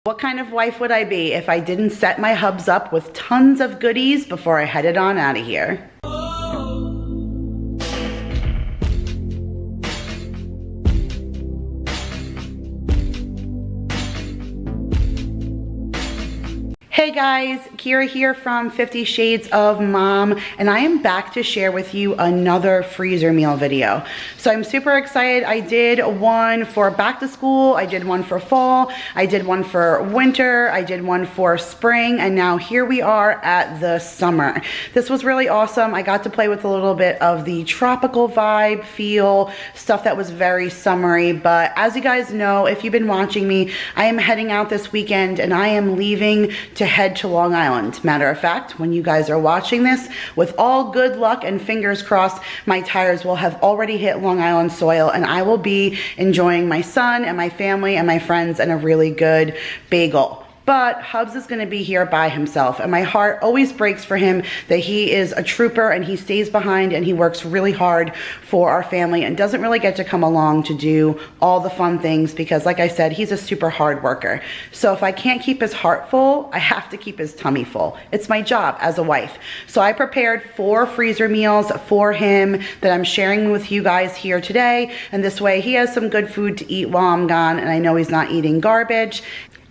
What kind of wife would I be if I didn't set my hubs up with tons of goodies before I headed on out of here? Hey guys, Kira here from 50 Shades of Mom, and I am back to share with you another freezer meal video. So I'm super excited. I did one for back to school, I did one for fall, I did one for winter, I did one for spring, and now here we are at the summer. This was really awesome. I got to play with a little bit of the tropical vibe, feel, stuff that was very summery, but as you guys know, if you've been watching me, I am heading out this weekend and I am leaving to head to Long Island. Matter of fact, when you guys are watching this, with all good luck and fingers crossed, my tires will have already hit Long Island soil and I will be enjoying my son and my family and my friends and a really good bagel. But Hubs is gonna be here by himself, and my heart always breaks for him that he is a trooper and he stays behind and he works really hard for our family and doesn't really get to come along to do all the fun things because, like I said, he's a super hard worker. So if I can't keep his heart full, I have to keep his tummy full. It's my job as a wife. So I prepared 4 freezer meals for him that I'm sharing with you guys here today, and this way he has some good food to eat while I'm gone and I know he's not eating garbage.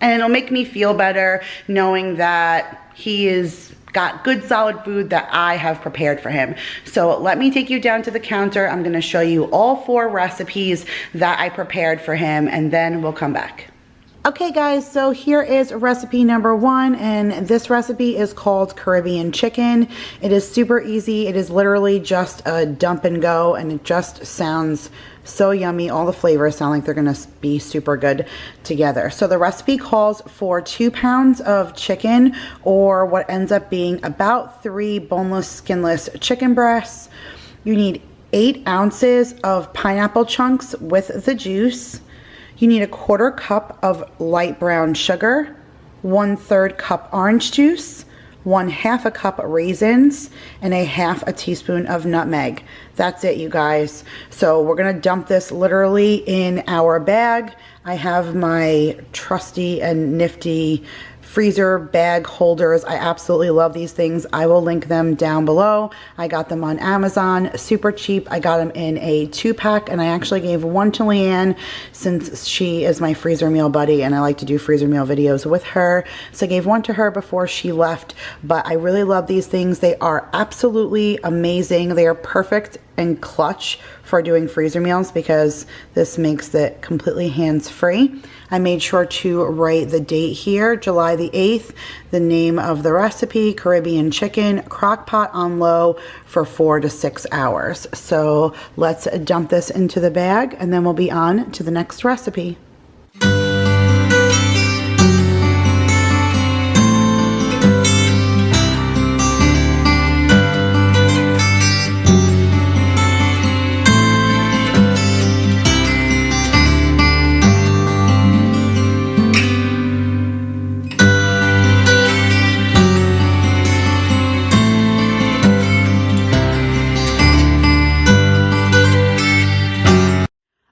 And it'll make me feel better knowing that he is got good solid food that I have prepared for him. So let me take you down to the counter. I'm gonna show you all 4 recipes that I prepared for him and then we'll come back. Okay guys, so here is recipe number 1, and this recipe is called Caribbean chicken. It is super easy. It is literally just a dump and go, and it just sounds so yummy. All the flavors sound like they're gonna be super good together. So the recipe calls for 2 pounds of chicken, or what ends up being about 3 boneless, skinless chicken breasts. You need 8 ounces of pineapple chunks with the juice. You need a 1/4 cup of light brown sugar, 1/3 cup orange juice, 1/2 cup raisins, and 1/2 teaspoon of nutmeg. That's it, you guys. So we're gonna dump this literally in our bag. I have my trusty and nifty freezer bag holders. I absolutely love these things. I will link them down below. I got them on Amazon, super cheap. I got them in a 2-pack, and I actually gave one to Leanne since she is my freezer meal buddy and I like to do freezer meal videos with her. So I gave one to her before she left, but I really love these things. They are absolutely amazing. They are perfect and clutch for doing freezer meals because this makes it completely hands-free. I made sure to write the date here, July the 8th, the name of the recipe, Caribbean chicken, crock pot on low for 4 to 6 hours. So let's dump this into the bag and then we'll be on to the next recipe.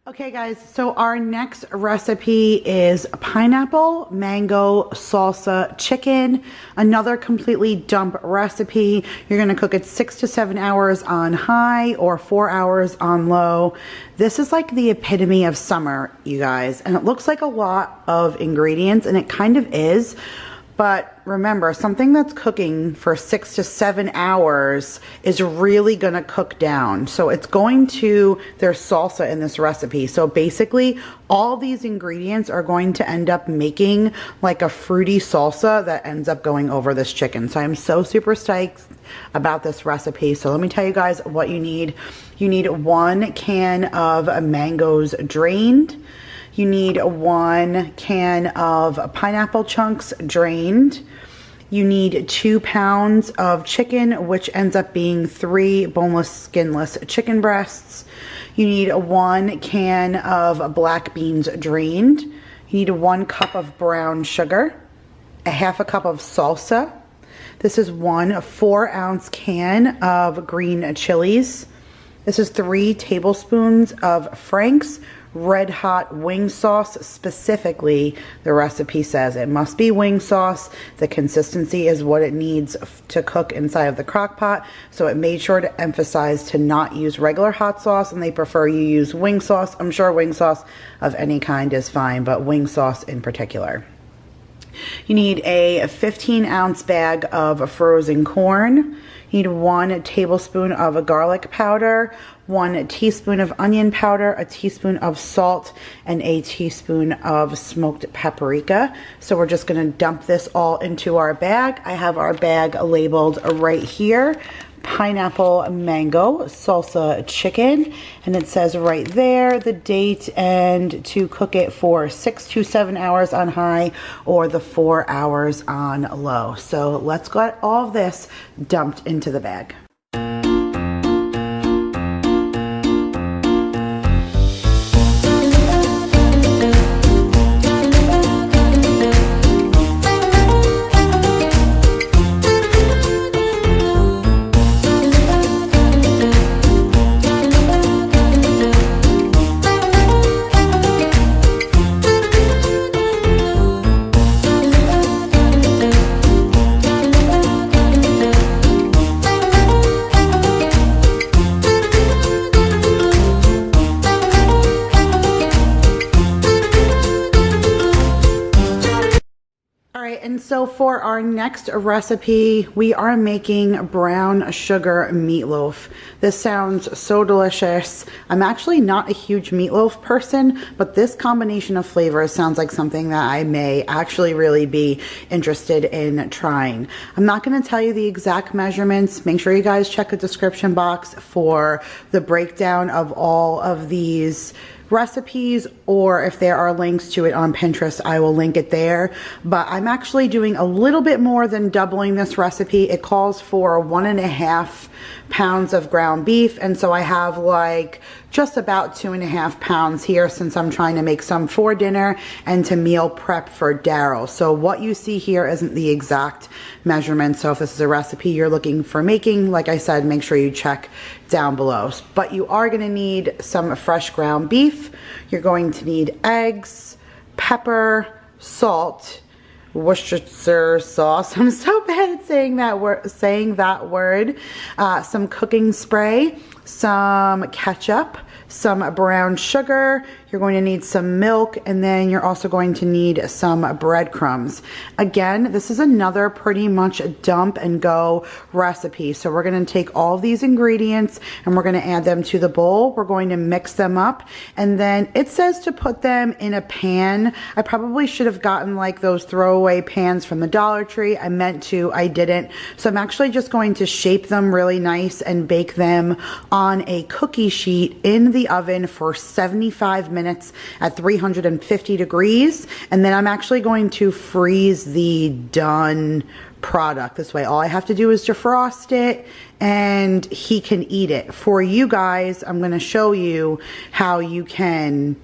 Okay guys, so our next recipe is pineapple mango salsa chicken. Another completely dump recipe. You're gonna cook it 6 to 7 hours on high or 4 hours on low. This is like the epitome of summer, you guys, and it looks like a lot of ingredients, and it kind of is. But remember, something that's cooking for 6 to 7 hours is really gonna cook down. So it's going to, there's salsa in this recipe. So basically, all these ingredients are going to end up making like a fruity salsa that ends up going over this chicken. So I'm so super psyched about this recipe. So let me tell you guys what you need. You need 1 can of mangoes drained. You need 1 can of pineapple chunks drained. You need 2 pounds of chicken, which ends up being 3 boneless, skinless chicken breasts. You need 1 can of black beans drained. You need 1 cup of brown sugar, 1/2 cup of salsa. This is 1 4-ounce can of green chilies. This is 3 tablespoons of Frank's red hot wing sauce. Specifically, the recipe says it must be wing sauce. The consistency is what it needs to cook inside of the crock pot. So it made sure to emphasize to not use regular hot sauce, and they prefer you use wing sauce. I'm sure wing sauce of any kind is fine, but wing sauce in particular. You need a 15-ounce bag of frozen corn. You need 1 tablespoon of garlic powder, 1 teaspoon of onion powder, a teaspoon of salt, and a teaspoon of smoked paprika. So we're just going to dump this all into our bag. I have our bag labeled right here. Pineapple mango salsa chicken, and it says right there the date and to cook it for 6 to 7 hours on high or the 4 hours on low. So let's get all of this dumped into the bag. And so for our next recipe, we are making brown sugar meatloaf. This sounds so delicious. I'm actually not a huge meatloaf person, but this combination of flavors sounds like something that I may actually really be interested in trying. I'm not going to tell you the exact measurements. Make sure you guys check the description box for the breakdown of all of these recipes, or if there are links to it on Pinterest, I will link it there. But I'm actually doing a little bit more than doubling this recipe. It calls for 1.5 pounds of ground beef, and so I have like just about 2.5 pounds here, since I'm trying to make some for dinner and to meal prep for Daryl. So what you see here isn't the exact measurement. So if this is a recipe you're looking for making, like I said, make sure you check down below. But you are going to need some fresh ground beef. You're going to need eggs, pepper, salt, Worcester sauce. I'm so bad at saying that word. Some cooking spray, some ketchup, some brown sugar. You're going to need some milk, and then you're also going to need some breadcrumbs. Again, this is another pretty much dump and go recipe. So we're going to take all of these ingredients and we're going to add them to the bowl. We're going to mix them up, and then it says to put them in a pan. I probably should have gotten like those throwaway pans from the Dollar Tree. I meant to, I didn't. So I'm actually just going to shape them really nice and bake them on a cookie sheet in the oven for 75 minutes at 350 degrees. And then I'm actually going to freeze the done product. This way all I have to do is defrost it and he can eat it. For you guys, I'm going to show you how you can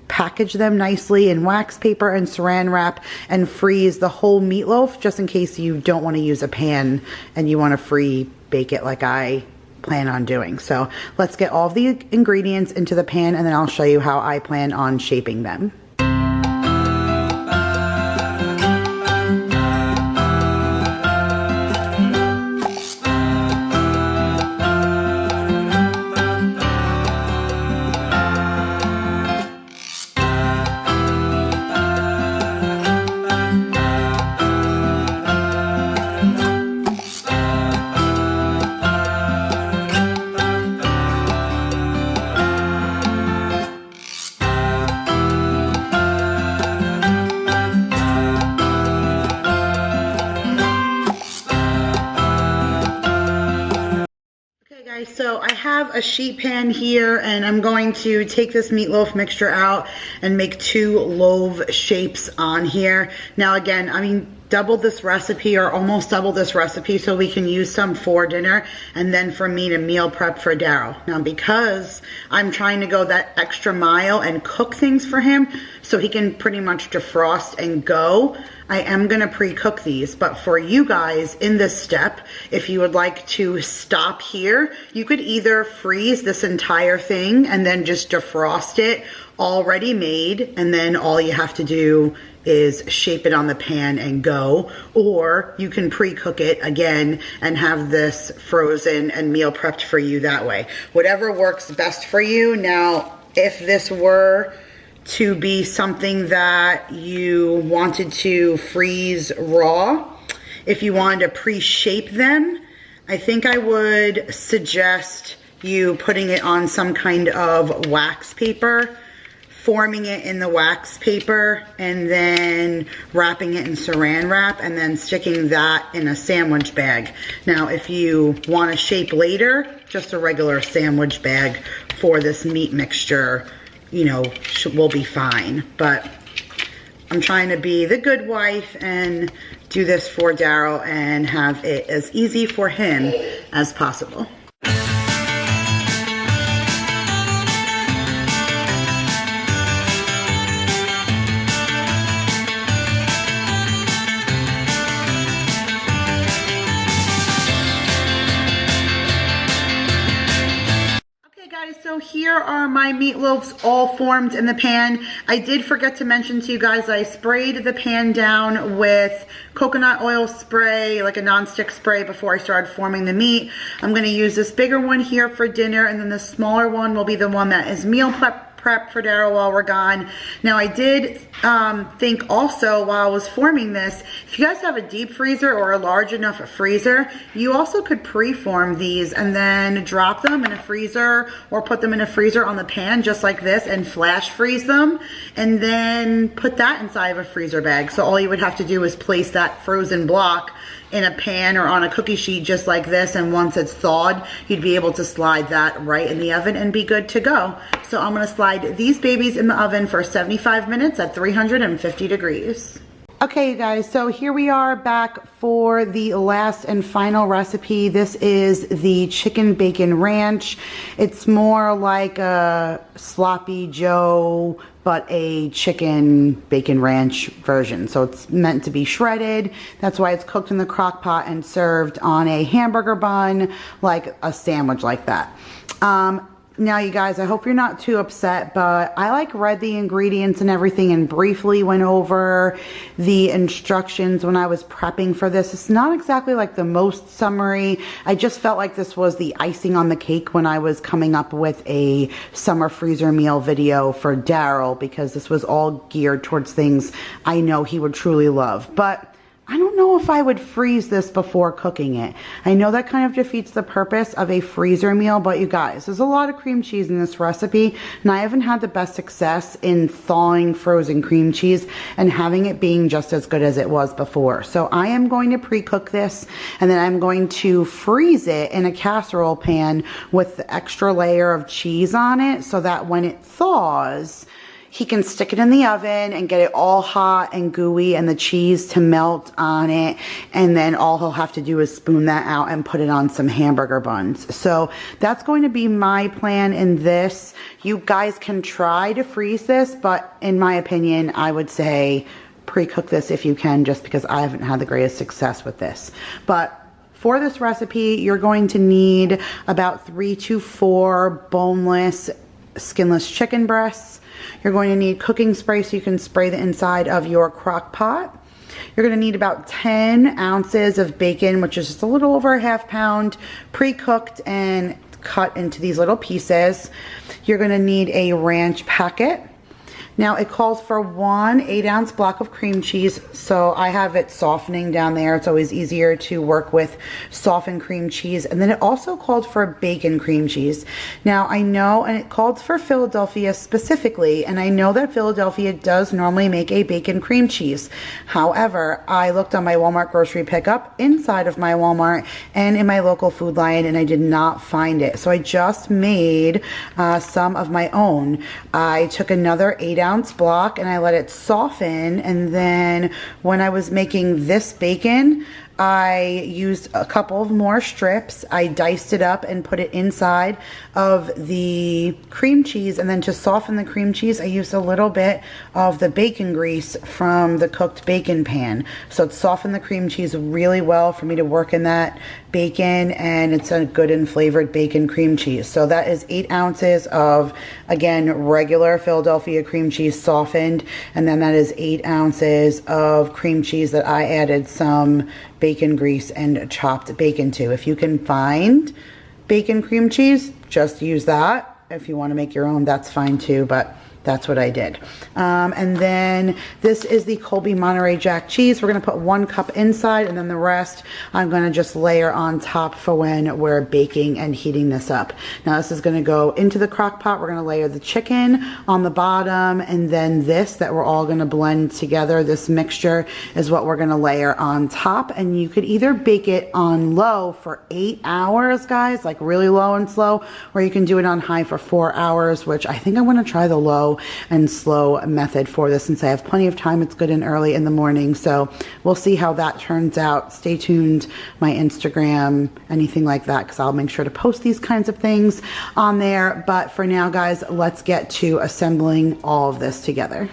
package them nicely in wax paper and saran wrap and freeze the whole meatloaf, just in case you don't want to use a pan and you want to free bake it like I plan on doing. So let's get all of the ingredients into the pan, and then I'll show you how I plan on shaping them. So I have a sheet pan here, and I'm going to take this meatloaf mixture out and make 2 loaf shapes on here. Now again, I mean, double this recipe, or almost double this recipe, so we can use some for dinner and then for me to meal prep for Daryl. Now, because I'm trying to go that extra mile and cook things for him so he can pretty much defrost and go, I am gonna pre-cook these. But for you guys in this step, if you would like to stop here, you could either freeze this entire thing and then just defrost it already made, and then all you have to do is shape it on the pan and go, or you can pre-cook it again and have this frozen and meal prepped for you that way. Whatever works best for you. Now, if this were to be something that you wanted to freeze raw, if you wanted to pre-shape them, I think I would suggest you putting it on some kind of wax paper, forming it in the wax paper, and then wrapping it in saran wrap, and then sticking that in a sandwich bag. Now, if you want to shape later, just a regular sandwich bag for this meat mixture, you know, will be fine. But I'm trying to be the good wife and do this for Daryl and have it as easy for him as possible. So here are my meatloaves all formed in the pan. I did forget to mention to you guys, I sprayed the pan down with coconut oil spray, like a nonstick spray, before I started forming the meat. I'm gonna use this bigger one here for dinner, and then the smaller one will be the one that is meal prep for Daryl while we're gone. Now, I did think also while I was forming this, if you guys have a deep freezer or a large enough freezer, you also could pre-form these and then drop them in a freezer or put them in a freezer on the pan just like this and flash freeze them, and then put that inside of a freezer bag. So all you would have to do is place that frozen block in a pan or on a cookie sheet just like this, and once it's thawed, you'd be able to slide that right in the oven and be good to go. So I'm gonna slide these babies in the oven for 75 minutes at 350 degrees. Okay, you guys, so here we are back for the last and final recipe. This is the chicken bacon ranch. It's more like a sloppy Joe, but a chicken bacon ranch version. So it's meant to be shredded. That's why it's cooked in the crock pot and served on a hamburger bun, like a sandwich like that. Now, you guys, I hope you're not too upset, but I read the ingredients and everything and briefly went over the instructions when I was prepping for this. It's not exactly like the most summary. I just felt like this was the icing on the cake when I was coming up with a summer freezer meal video for Daryl, because this was all geared towards things I know he would truly love. But I don't know if I would freeze this before cooking it. I know that kind of defeats the purpose of a freezer meal, but you guys, there's a lot of cream cheese in this recipe, and I haven't had the best success in thawing frozen cream cheese and having it being just as good as it was before. So I am going to pre-cook this, and then I'm going to freeze it in a casserole pan with the extra layer of cheese on it, so that when it thaws, he can stick it in the oven and get it all hot and gooey and the cheese to melt on it, and then all he'll have to do is spoon that out and put it on some hamburger buns. So that's going to be my plan in this. You guys can try to freeze this, but in my opinion, I would say pre-cook this if you can, just because I haven't had the greatest success with this. But for this recipe, you're going to need about 3 to 4 boneless, skinless chicken breasts. You're going to need cooking spray so you can spray the inside of your crock pot. You're going to need about 10 ounces of bacon, which is just a little over a ½ pound, pre-cooked and cut into these little pieces. You're going to need a ranch packet. Now, it calls for 1 8-ounce block of cream cheese, so I have it softening down there. It's always easier to work with softened cream cheese. And then it also called for bacon cream cheese. Now, I know, and it called for Philadelphia specifically, and I know that Philadelphia does normally make a bacon cream cheese. However, I looked on my Walmart grocery pickup inside of my Walmart and in my local Food Lion, and I did not find it. So I just made some of my own. I took another 8-ounce 3-ounce block and I let it soften, and then when I was making this bacon, I used a couple of more strips. I diced it up and put it inside of the cream cheese, and then to soften the cream cheese, I used a little bit of the bacon grease from the cooked bacon pan. So it softened the cream cheese really well for me to work in that bacon, and it's a good and flavored bacon cream cheese. So that is 8 ounces of, again, regular Philadelphia cream cheese softened, and then that is 8 ounces of cream cheese that I added some bacon grease and chopped bacon to. If you can find bacon cream cheese, just use that. If you want to make your own, that's fine too, but that's what I did. And then this is the Colby Monterey Jack cheese. We're going to put 1 cup inside, and then the rest I'm going to just layer on top for when we're baking and heating this up. Now this is going to go into the crock pot. We're going to layer the chicken on the bottom, and then this that we're all going to blend together, this mixture, is what we're going to layer on top. And you could either bake it on low for 8 hours, guys, like really low and slow, or you can do it on high for 4 hours, which I think I want to try the low and slow method for this, since I have plenty of time. It's good and early in the morning, so we'll see how that turns out. Stay tuned, my Instagram, anything like that, because I'll make sure to post these kinds of things on there. But for now, guys, let's get to assembling all of this together.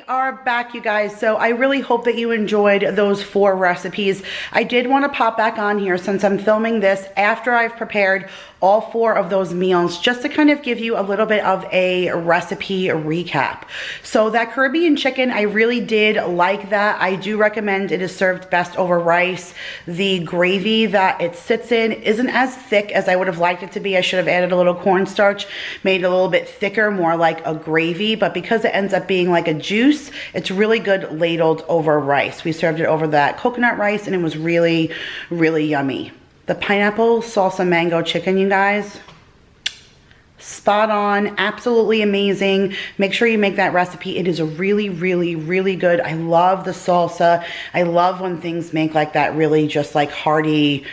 Are back, you guys. So I really hope that you enjoyed those 4 recipes. I did want to pop back on here since I'm filming this after I've prepared all 4 of those meals, just to kind of give you a little bit of a recipe recap. So that Caribbean chicken, I really did like that. I do recommend it is served best over rice. The gravy that it sits in isn't as thick as I would have liked it to be. I should have added a little cornstarch, made it a little bit thicker, more like a gravy, but because it ends up being like a juice, it's really good ladled over rice. We served it over that coconut rice, and it was really, really yummy. The pineapple salsa mango chicken, you guys, spot on, absolutely amazing. Make sure you make that recipe. It is really, really, really good. I love the salsa. I love when things make like that really just like hearty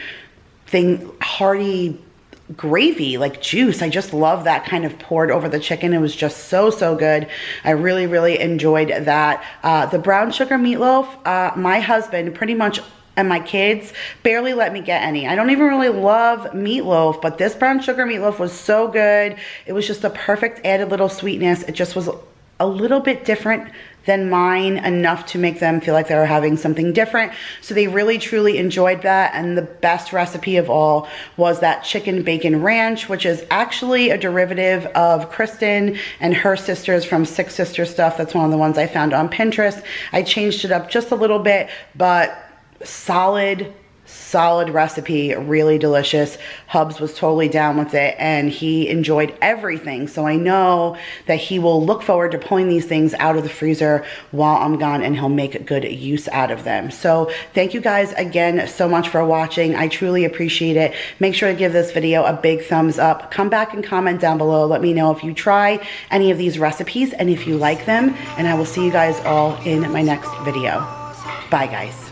gravy, like juice. I just love that kind of poured over the chicken. It was just so, so good. I really, really enjoyed that. The brown sugar meatloaf, my husband pretty much and my kids barely let me get any. I don't even really love meatloaf, but this brown sugar meatloaf was so good. It was just a perfect added little sweetness. It just was a little bit different than mine, enough to make them feel like they were having something different. So they really truly enjoyed that. And the best recipe of all was that chicken bacon ranch, which is actually a derivative of Kristen and her sisters from Six Sister Stuff. That's one of the ones I found on Pinterest. I changed it up just a little bit, but solid recipe, really delicious. Hubs was totally down with it, and he enjoyed everything. So I know that he will look forward to pulling these things out of the freezer while I'm gone, and he'll make good use out of them. So thank you guys again so much for watching. I truly appreciate it. Make sure to give this video a big thumbs up. Come back and comment down below. Let me know if you try any of these recipes and if you like them, and I will see you guys all in my next video. Bye, guys.